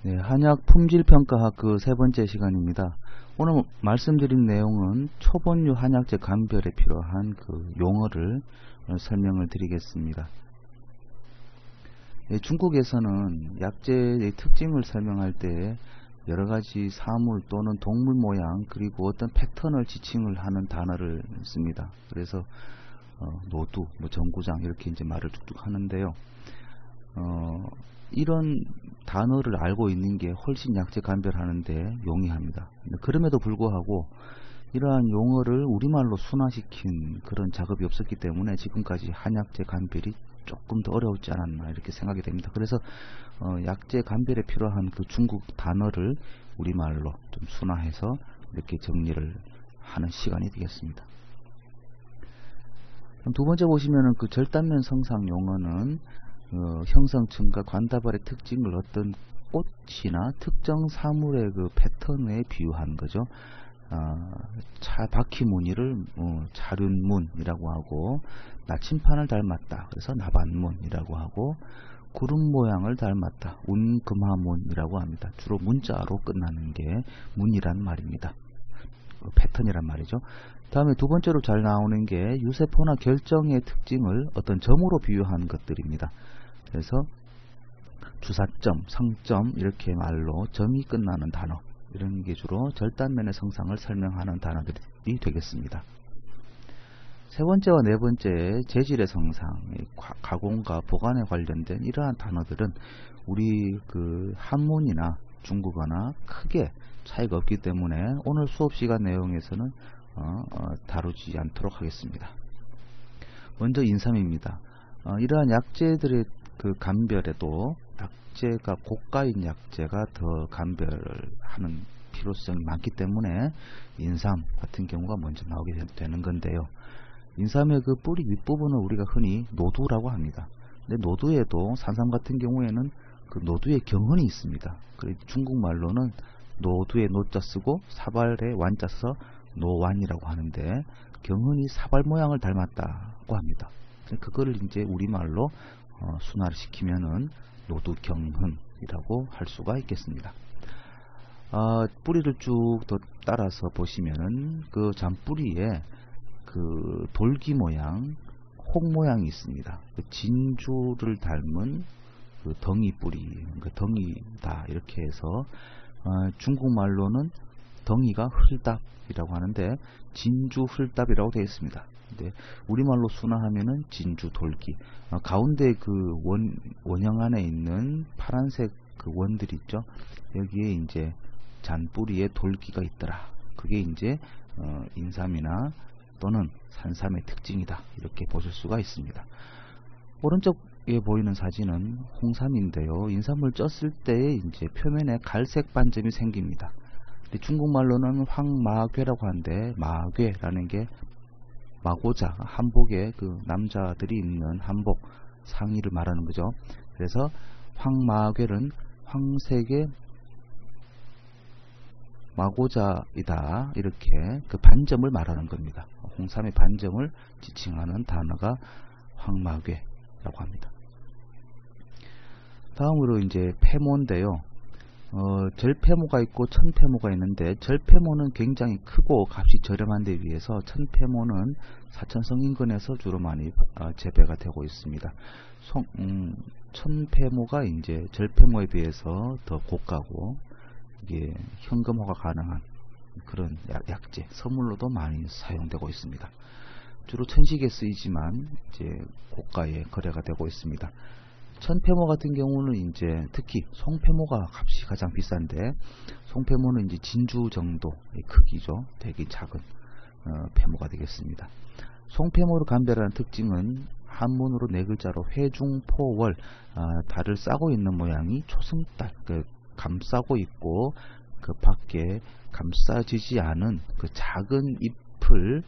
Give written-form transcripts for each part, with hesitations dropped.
네, 한약 품질평가학 그 세 번째 시간입니다. 오늘 말씀드린 내용은 초본류 한약재 감별에 필요한 그 용어를 설명을 드리겠습니다. 네, 중국에서는 약재의 특징을 설명할 때 여러가지 사물 또는 동물 모양 그리고 어떤 패턴을 지칭을 하는 단어를 씁니다. 그래서 노두, 정구장 이렇게 이제 말을 쭉쭉 하는데요. 이런 단어를 알고 있는 게 훨씬 약재 감별하는데 용이합니다. 그럼에도 불구하고 이러한 용어를 우리말로 순화시킨 그런 작업이 없었기 때문에 지금까지 한약재 감별이 조금 더 어려웠지 않았나 이렇게 생각이 됩니다. 그래서 약재 감별에 필요한 그 중국 단어를 우리말로 좀 순화해서 이렇게 정리를 하는 시간이 되겠습니다. 두 번째 보시면은 그 절단면 성상 용어는 형성층과 관다발의 특징을 어떤 꽃이나 특정 사물의 그 패턴에 비유한 거죠. 바퀴 무늬를 자륜문이라고 하고, 나침판을 닮았다. 그래서 나반문이라고 하고, 구름 모양을 닮았다. 운금하문이라고 합니다. 주로 문자로 끝나는 게 문이란 말입니다. 패턴이란 말이죠. 다음에 두 번째로 잘 나오는 게 유세포나 결정의 특징을 어떤 점으로 비유한 것들입니다. 그래서 주사점, 상점 이렇게 말로 점이 끝나는 단어, 이런 게 주로 절단면의 성상을 설명하는 단어들이 되겠습니다. 세 번째와 네 번째 재질의 성상, 가공과 보관에 관련된 이러한 단어들은 우리 그 한문이나 중국어나 크게 차이가 없기 때문에 오늘 수업 시간 내용에서는 다루지 않도록 하겠습니다. 먼저 인삼입니다. 이러한 약재들의 그 감별에도 약재가 고가인 약재가 더 감별을 하는 필요성이 많기 때문에 인삼 같은 경우가 먼저 나오게 되는 건데요. 인삼의 그 뿌리 윗부분을 우리가 흔히 노두라고 합니다. 근데 노두에도 산삼 같은 경우에는 그 노두의 경흔이 있습니다. 중국말로는 노두에 노자 쓰고 사발에 완자 써 노완이라고 하는데, 경흔이 사발 모양을 닮았다고 합니다. 그거를 이제 우리말로 순화를 시키면은 노두경흔이라고 할 수가 있겠습니다. 뿌리를 쭉 더 따라서 보시면은 그 잔뿌리에 그 돌기 모양, 혹 모양이 있습니다. 그 진주를 닮은 그 덩이 뿌리, 그 덩이다 이렇게 해서 중국말로는 덩이가 흘답이라고 하는데 진주 흘답이라고 되어 있습니다. 근데 우리말로 순화하면은 진주 돌기, 가운데 그 원형 안에 있는 파란색 그 원들이 있죠. 여기에 이제 잔뿌리에 돌기가 있더라. 그게 이제 인삼이나 또는 산삼의 특징이다. 이렇게 보실 수가 있습니다. 오른쪽에 보이는 사진은 홍삼인데요. 인삼을 쪘을 때 이제 표면에 갈색 반점이 생깁니다. 중국말로는 황마괴라고 하는데, 마괴라는 게 마고자, 한복에 그 남자들이 입는 한복 상의를 말하는 거죠. 그래서 황마괴는 황색의 마고자이다, 이렇게 그 반점을 말하는 겁니다. 홍삼의 반점을 지칭하는 단어가 황마괴라고 합니다. 다음으로 이제 폐모인데요. 절폐모가 있고 천폐모가 있는데, 절폐모는 굉장히 크고 값이 저렴한 데 비해서 천폐모는 사천성 인근에서 주로 많이 재배가 되고 있습니다. 천폐모가 이제 절폐모에 비해서 더 고가고, 이게 현금화가 가능한 그런 약재, 선물로도 많이 사용되고 있습니다. 주로 천식에 쓰이지만 이제 고가에 거래가 되고 있습니다. 천폐모 같은 경우는 이제 특히 송폐모가 값이 가장 비싼데, 송폐모는 이제 진주 정도의 크기죠. 되게 작은 폐모가 되겠습니다. 송폐모를 감별하는 특징은 한문으로 네 글자로 회중포월, 달을 싸고 있는 모양이 초승달, 감싸고 있고 그 밖에 감싸지지 않은 그 작은 잎을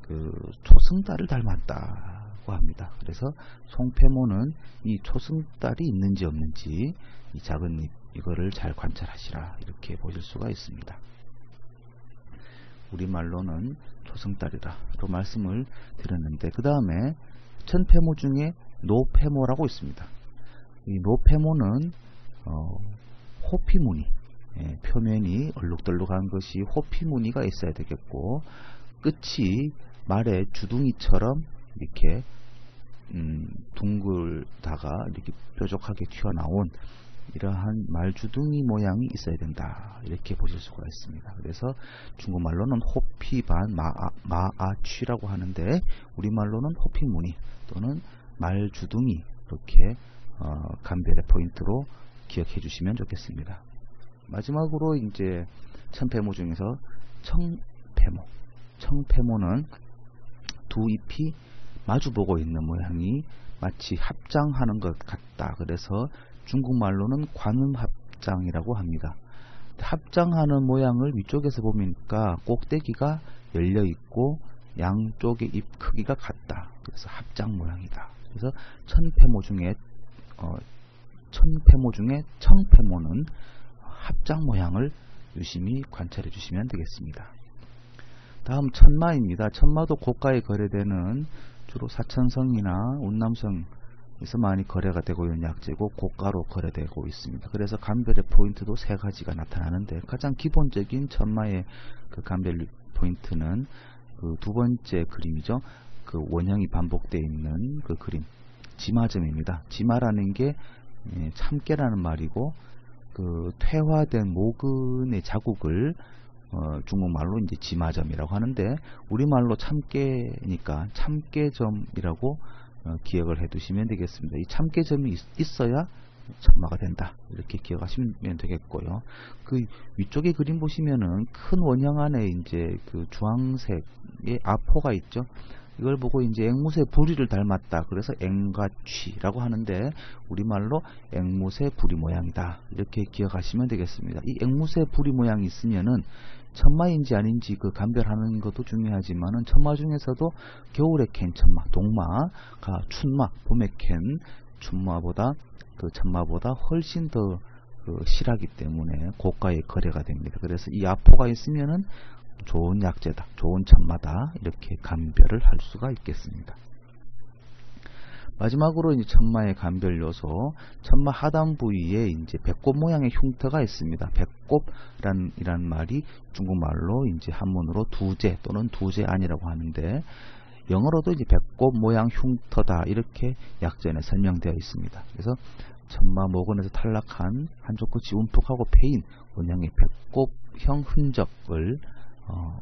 그 초승달을 닮았다고 합니다. 그래서 송폐모는 이 초승달이 있는지 없는지 이 작은 잎, 이거를 잘 관찰하시라, 이렇게 보실 수가 있습니다. 우리말로는 초승달이라 또 말씀을 드렸는데, 그 다음에 천폐모 중에 노폐모라고 있습니다. 이 노폐모는 호피무늬, 표면이 얼룩덜룩한 것이 호피무늬가 있어야 되겠고, 끝이 말의 주둥이처럼 이렇게 둥글다가 이렇게 뾰족하게 튀어나온 이러한 말주둥이 모양이 있어야 된다, 이렇게 보실 수가 있습니다. 그래서 중국말로는 호피반 마아취라고 하는데, 우리말로는 호피무늬 또는 말주둥이, 이렇게 감별의 포인트로 기억해 주시면 좋겠습니다. 마지막으로 이제 천패모 중에서 청패모는 두 잎이 마주보고 있는 모양이 마치 합장하는 것 같다. 그래서 중국말로는 관음합장이라고 합니다. 합장하는 모양을 위쪽에서 보니까 꼭대기가 열려 있고 양쪽의 잎 크기가 같다. 그래서 합장 모양이다. 그래서 천패모 중에 청패모는 합장 모양을 유심히 관찰해 주시면 되겠습니다. 다음 천마입니다. 천마도 고가에 거래되는 주로 사천성이나 운남성에서 많이 거래가 되고 있는 약재고, 고가로 거래되고 있습니다. 그래서 감별의 포인트도 세 가지가 나타나는데, 가장 기본적인 천마의 그 감별 포인트는 그 두 번째 그림이죠. 그 원형이 반복되어 있는 그 그림, 지마점입니다. 지마라는 게 참깨라는 말이고, 그 퇴화된 모근의 자국을 중국말로 이제 지마점이라고 하는데, 우리말로 참깨니까 참깨점이라고 기억을 해 두시면 되겠습니다. 이 참깨점이 있어야 천마가 된다, 이렇게 기억하시면 되겠고요. 그 위쪽에 그림 보시면은 큰 원형 안에 이제 그 주황색의 아포가 있죠. 이걸 보고 이제 앵무새 부리를 닮았다, 그래서 앵가취라고 하는데, 우리말로 앵무새 부리 모양이다, 이렇게 기억하시면 되겠습니다. 이 앵무새 부리 모양이 있으면은 천마인지 아닌지 그 감별하는 것도 중요하지만은, 천마 중에서도 겨울에 캔 천마, 동마가 춘마, 봄에 캔 춘마보다 그 천마보다 훨씬 더 실하기 때문에 고가의 거래가 됩니다. 그래서 이 아포가 있으면은 좋은 약재다, 좋은 천마다, 이렇게 감별을 할 수가 있겠습니다. 마지막으로 이제 천마의 감별 요소, 천마 하단 부위에 이제 배꼽 모양의 흉터가 있습니다. 배꼽이란 말이 중국말로 이제 한문으로 두제 또는 두제안이라고 하는데, 영어로도 이제 배꼽 모양 흉터다, 이렇게 약전에 설명되어 있습니다. 그래서 천마 모근에서 탈락한 한쪽 끝이 움푹하고 패인 원형의 배꼽형 흔적을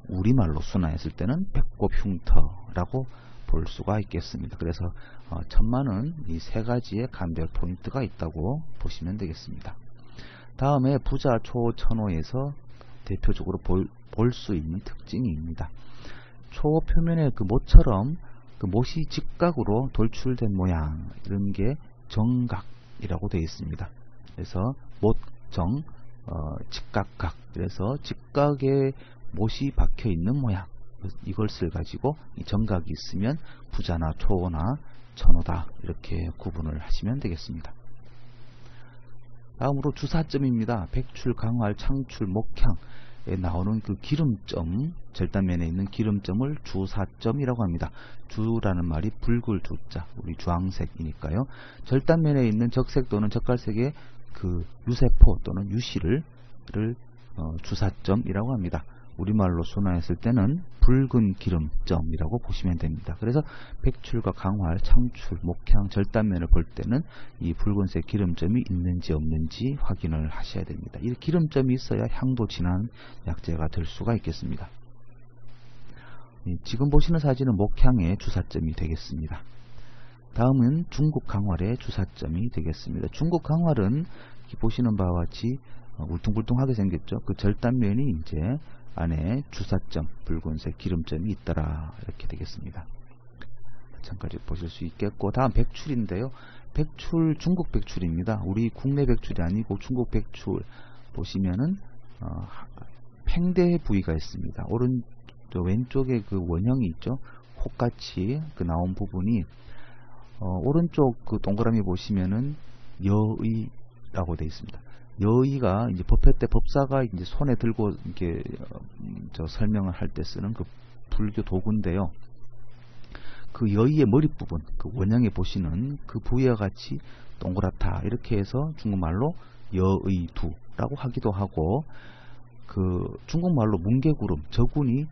우리말로 순화했을 때는 배꼽 흉터라고 볼 수가 있겠습니다. 그래서 천마는 이 세 가지의 감별 포인트가 있다고 보시면 되겠습니다. 다음에 부자 초천호에서 대표적으로 볼 수 있는 특징입니다. 초 표면에 그 못처럼 그 못이 직각으로 돌출된 모양, 이런 게 정각이라고 되어 있습니다. 그래서 못정, 직각각, 그래서 직각에 못이 박혀 있는 모양, 이것을 가지고 이 정각이 있으면 부자나 초호나 천호다, 이렇게 구분을 하시면 되겠습니다. 다음으로 주사점입니다. 백출, 강활, 창출, 목향에 나오는 그 기름점, 절단면에 있는 기름점을 주사점이라고 합니다. 주라는 말이 붉을 주자, 우리 주황색이니까요. 절단면에 있는 적색 또는 적갈색의 그 유세포 또는 유실을 주사점이라고 합니다. 우리말로 순화했을 때는 붉은 기름점이라고 보시면 됩니다. 그래서 백출과 강활, 창출, 목향, 절단면을 볼 때는 이 붉은색 기름점이 있는지 없는지 확인을 하셔야 됩니다. 이 기름점이 있어야 향도 진한 약재가 될 수가 있겠습니다. 지금 보시는 사진은 목향의 주사점이 되겠습니다. 다음은 중국 강활의 주사점이 되겠습니다. 중국 강활은 보시는 바와 같이 울퉁불퉁하게 생겼죠. 그 절단면이 이제 안에 주사점, 붉은색 기름점이 있더라, 이렇게 되겠습니다. 마찬가지로 보실 수 있겠고, 다음 백출인데요. 백출, 중국 백출입니다. 우리 국내 백출이 아니고 중국 백출 보시면은 팽대 부위가 있습니다. 왼쪽에 그 원형이 있죠. 혹같이 그 나온 부분이 오른쪽 그 동그라미 보시면은 여의라고 되어 있습니다. 여의가 이제 법회 때 법사가 이제 손에 들고 이렇게 설명을 할 때 쓰는 그 불교 도구인데요. 그 여의의 머리 부분, 그 원형에 보시는 그 부위와 같이 동그랗다, 이렇게 해서 중국말로 여의두라고 하기도 하고, 그 중국말로 뭉게구름, 저군이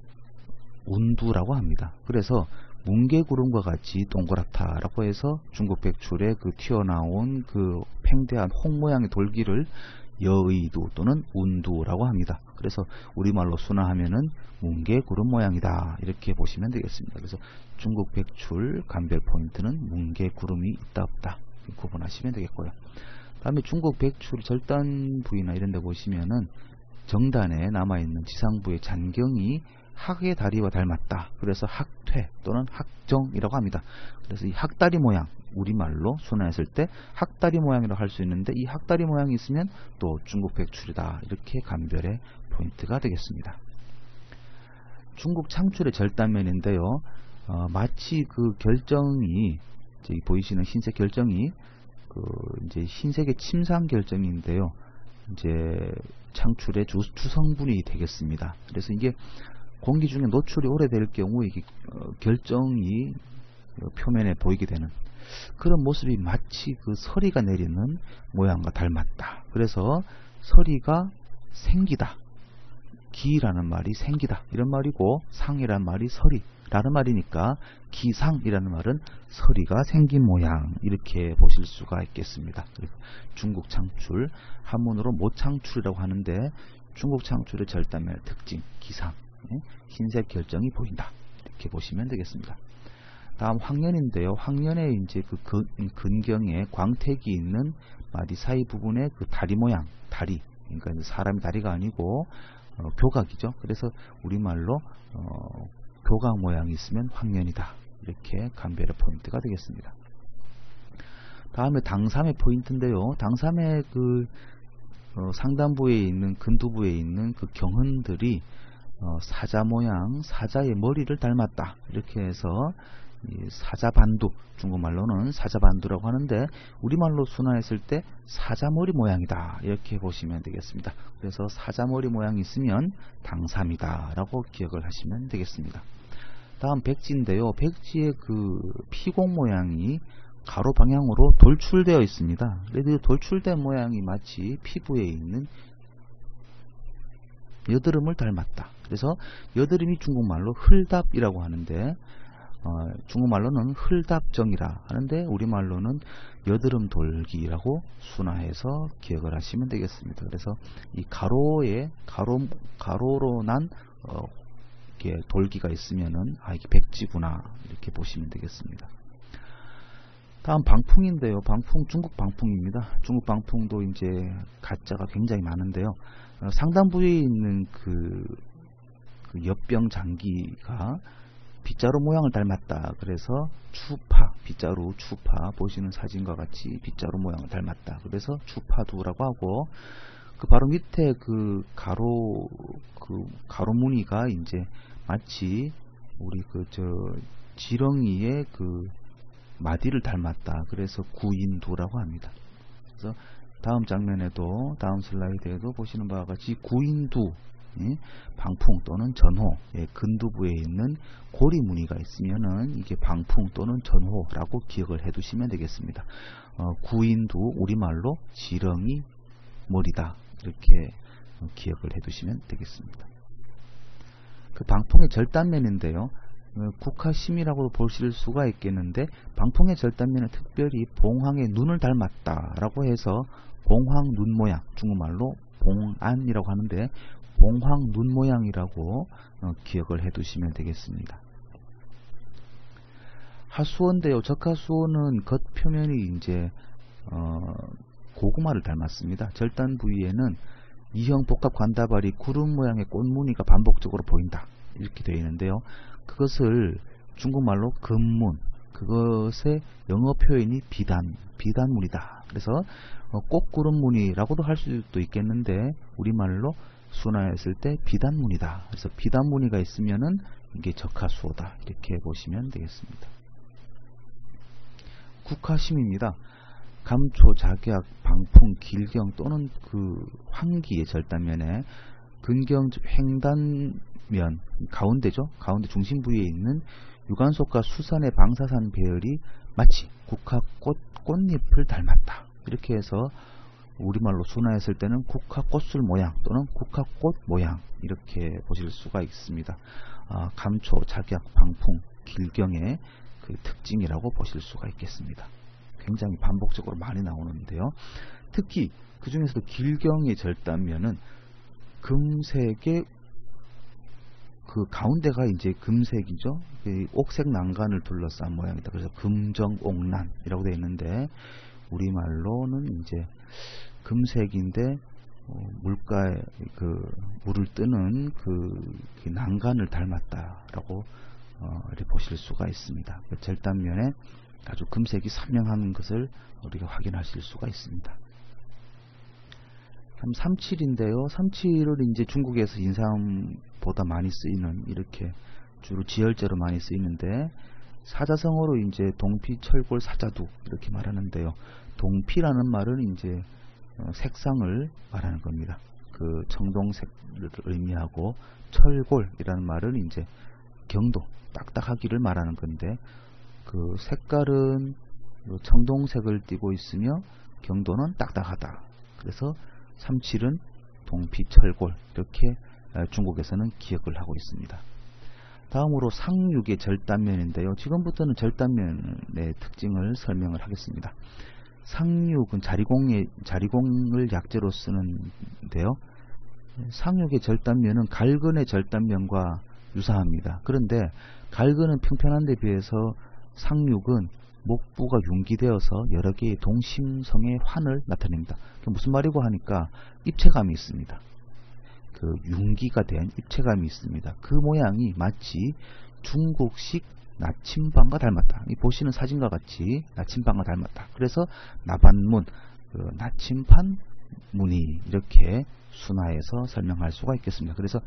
운두라고 합니다. 그래서 뭉게구름과 같이 동그랗다라고 해서 중국 백출에 그 튀어나온 그 팽대한 홍 모양의 돌기를 여의두 또는 운두라고 합니다. 그래서 우리말로 순화하면은 뭉게구름 모양이다, 이렇게 보시면 되겠습니다. 그래서 중국 백출 감별 포인트는 뭉게구름이 있다 없다 구분하시면 되겠고요. 다음에 중국 백출 절단 부위나 이런 데 보시면은 정단에 남아있는 지상부의 잔경이 학의 다리와 닮았다. 그래서 학퇴 또는 학정이라고 합니다. 그래서 이 학다리 모양, 우리말로 순화했을 때 학다리 모양이라고 할 수 있는데, 이 학다리 모양이 있으면 또 중국 백출이다, 이렇게 감별의 포인트가 되겠습니다. 중국 창출의 절단면인데요, 마치 그 결정이, 이제 보이시는 흰색 결정이 이제 흰색의 침상 결정인데요, 이제 창출의 주성분이 되겠습니다. 그래서 이게 공기 중에 노출이 오래될 경우 이게 결정이 표면에 보이게 되는 그런 모습이 마치 그 서리가 내리는 모양과 닮았다. 그래서 서리가 생기다, 기라는 말이 생기다 이런 말이고, 상이라는 말이 서리라는 말이니까 기상이라는 말은 서리가 생긴 모양, 이렇게 보실 수가 있겠습니다. 중국 창출, 한문으로 모창출이라고 하는데, 중국 창출의 절단면의 특징, 기상, 흰색 결정이 보인다, 이렇게 보시면 되겠습니다. 다음 황년인데요, 황년에 이제 그 근경에 광택이 있는 마디 사이 부분에 그 다리 모양, 다리, 그러니까 사람이 다리가 아니고 교각이죠. 그래서 우리말로 교각 모양이 있으면 황년이다, 이렇게 감별의 포인트가 되겠습니다. 다음에 당삼의 포인트인데요, 당삼의 그 상단부에 있는 근두부에 있는 그 경흔들이 사자 모양, 사자의 머리를 닮았다, 이렇게 해서 사자반두, 중국말로는 사자반두라고 하는데, 우리말로 순화했을 때 사자머리 모양이다, 이렇게 보시면 되겠습니다. 그래서 사자머리 모양이 있으면 당삼이다 라고 기억을 하시면 되겠습니다. 다음 백지인데요, 백지의 그 피공 모양이 가로 방향으로 돌출되어 있습니다. 그래도 돌출된 모양이 마치 피부에 있는 여드름을 닮았다. 그래서 여드름이 중국말로 흘답이라고 하는데, 중국말로는 흘답정이라 하는데, 우리말로는 여드름 돌기라고 순화해서 기억을 하시면 되겠습니다. 그래서 이 가로로 난 이렇게 돌기가 있으면은 이게 백지구나, 이렇게 보시면 되겠습니다. 다음 방풍인데요, 방풍, 중국 방풍입니다. 중국 방풍도 이제 가짜가 굉장히 많은데요, 상단 부위에 있는 그 엽병 장기가 빗자루 모양을 닮았다. 그래서 추파, 빗자루 추파, 보시는 사진과 같이 빗자루 모양을 닮았다. 그래서 추파두라고 하고, 그 바로 밑에 그 가로 무늬가 이제 마치 우리 지렁이의 그 마디를 닮았다. 그래서 구인두라고 합니다. 그래서 다음 장면에도, 다음 슬라이드에도 보시는 바와 같이 구인두, 방풍 또는 전호, 근두부에 있는 고리 무늬가 있으면은 이게 방풍 또는 전호라고 기억을 해 두시면 되겠습니다. 구인두, 우리말로 지렁이 머리다, 이렇게 기억을 해 두시면 되겠습니다. 그 방풍의 절단면인데요, 국화심이라고 보실 수가 있겠는데, 방풍의 절단면은 특별히 봉황의 눈을 닮았다라고 해서 봉황 눈 모양, 중국말로 봉안이라고 하는데, 봉황 눈 모양이라고 기억을 해 두시면 되겠습니다. 하수원인데요, 적하수원은 겉표면이 이제 고구마를 닮았습니다. 절단 부위에는 이형 복합 관다발이 구름 모양의 꽃무늬가 반복적으로 보인다, 이렇게 되어 있는데요, 그것을 중국말로 금문, 그것의 영어 표현이 비단무늬다. 그래서 꽃구름 무늬라고도 할 수도 있겠는데, 우리말로 순화했을 때 비단무늬다. 그래서 비단무늬가 있으면은 이게 적하수호다, 이렇게 보시면 되겠습니다. 국화심입니다. 감초, 작약, 방풍, 길경 또는 그 환기의 절단면에 근경 횡단면 가운데죠, 가운데 중심 부위에 있는 유관속과 수산의 방사산 배열이 마치 국화 꽃잎을 닮았다, 이렇게 해서 우리말로 순화했을 때는 국화꽃술 모양 또는 국화꽃 모양 이렇게 보실 수가 있습니다. 감초, 작약, 방풍, 길경의 그 특징이라고 보실 수가 있겠습니다. 굉장히 반복적으로 많이 나오는데요. 특히 그 중에서도 길경의 절단면은 금색의 그 가운데가 이제 금색이죠. 옥색 난간을 둘러싼 모양이다. 그래서 금정옥난이라고 되어 있는데 우리말로는 이제 금색인데 물가에 그 물을 뜨는 그 난간을 닮았다라고 이렇게 보실 수가 있습니다. 그 절단면에 아주 금색이 선명한 것을 우리가 확인하실 수가 있습니다. 37인데요. 37을 이제 중국에서 인삼보다 많이 쓰이는 이렇게 주로 지혈제로 많이 쓰이는데 사자성어로 이제 동피, 철골, 사자두 이렇게 말하는데요. 동피라는 말은 이제 색상을 말하는 겁니다. 그 청동색을 의미하고 철골이라는 말은 이제 경도, 딱딱하기를 말하는 건데 그 색깔은 청동색을 띠고 있으며 경도는 딱딱하다. 그래서 37은 동피, 철골 이렇게 중국에서는 기억을 하고 있습니다. 다음으로 상육의 절단면인데요. 지금부터는 절단면의 특징을 설명을 하겠습니다. 상육은 자리공을 약재로 쓰는데요. 상육의 절단면은 갈근의 절단면과 유사합니다. 그런데 갈근은 평평한 데 비해서 상육은 목부가 융기되어서 여러 개의 동심성의 환을 나타냅니다. 무슨 말이고 하니까 입체감이 있습니다. 그 융기가 된 입체감이 있습니다. 그 모양이 마치 중국식 나침반과 닮았다. 이 보시는 사진과 같이 나침반과 닮았다. 그래서 나반문, 나침반 무늬 이렇게 순화해서 설명할 수가 있겠습니다. 그래서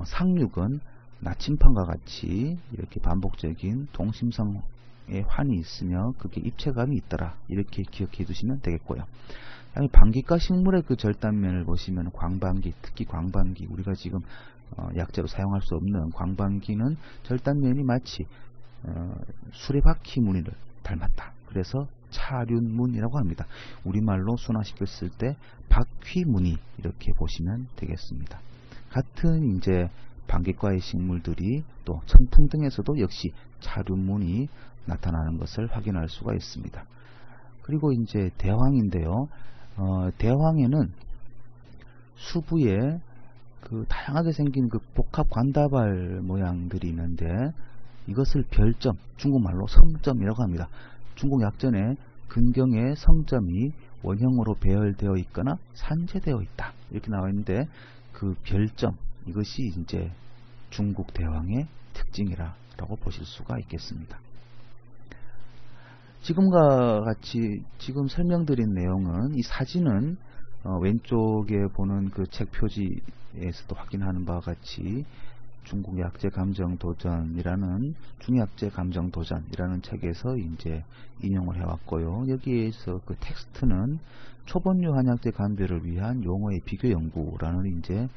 상육은 나침반과 같이 이렇게 반복적인 동심성의 환이 있으며 그게 입체감이 있더라. 이렇게 기억해 두시면 되겠고요. 방귀과 식물의 그 절단면을 보시면 광방귀, 특히 광방귀, 우리가 지금 약재로 사용할 수 없는 광방귀는 절단면이 마치 수레바퀴 무늬를 닮았다. 그래서 차륜문이라고 합니다. 우리말로 순화시켰을 때 바퀴무늬 이렇게 보시면 되겠습니다. 같은 이제 방귀과의 식물들이 또 청풍 등에서도 역시 차륜문이 나타나는 것을 확인할 수가 있습니다. 그리고 이제 대황인데요. 대황에는 수부에 그 다양하게 생긴 그 복합 관다발 모양들이 있는데 이것을 별점, 중국말로 성점이라고 합니다. 중국 약전에 근경에 성점이 원형으로 배열되어 있거나 산재되어 있다. 이렇게 나와 있는데 그 별점, 이것이 이제 중국 대왕의 특징이라고 보실 수가 있겠습니다. 지금과 같이 지금 설명드린 내용은 이 사진은 왼쪽에 보는 그 책 표지에서도 확인하는 바와 같이 중국 약재 감정 도전이라는 중약재 감정 도전이라는 책에서 이제 인용을 해왔고요. 여기에서 그 텍스트는 초본류 한약재 감별을 위한 용어의 비교 연구라는 이제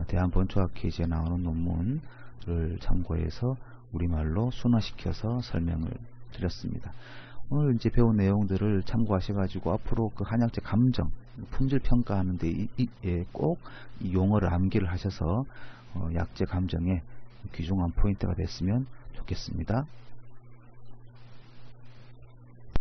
대한본초학회지에 나오는 논문을 참고해서 우리말로 순화시켜서 설명을 드렸습니다. 오늘 이제 배운 내용들을 참고하셔가지고 앞으로 그 한약재 감정, 품질 평가하는데 꼭 이 용어를 암기를 하셔서 약재 감정에 귀중한 포인트가 됐으면 좋겠습니다.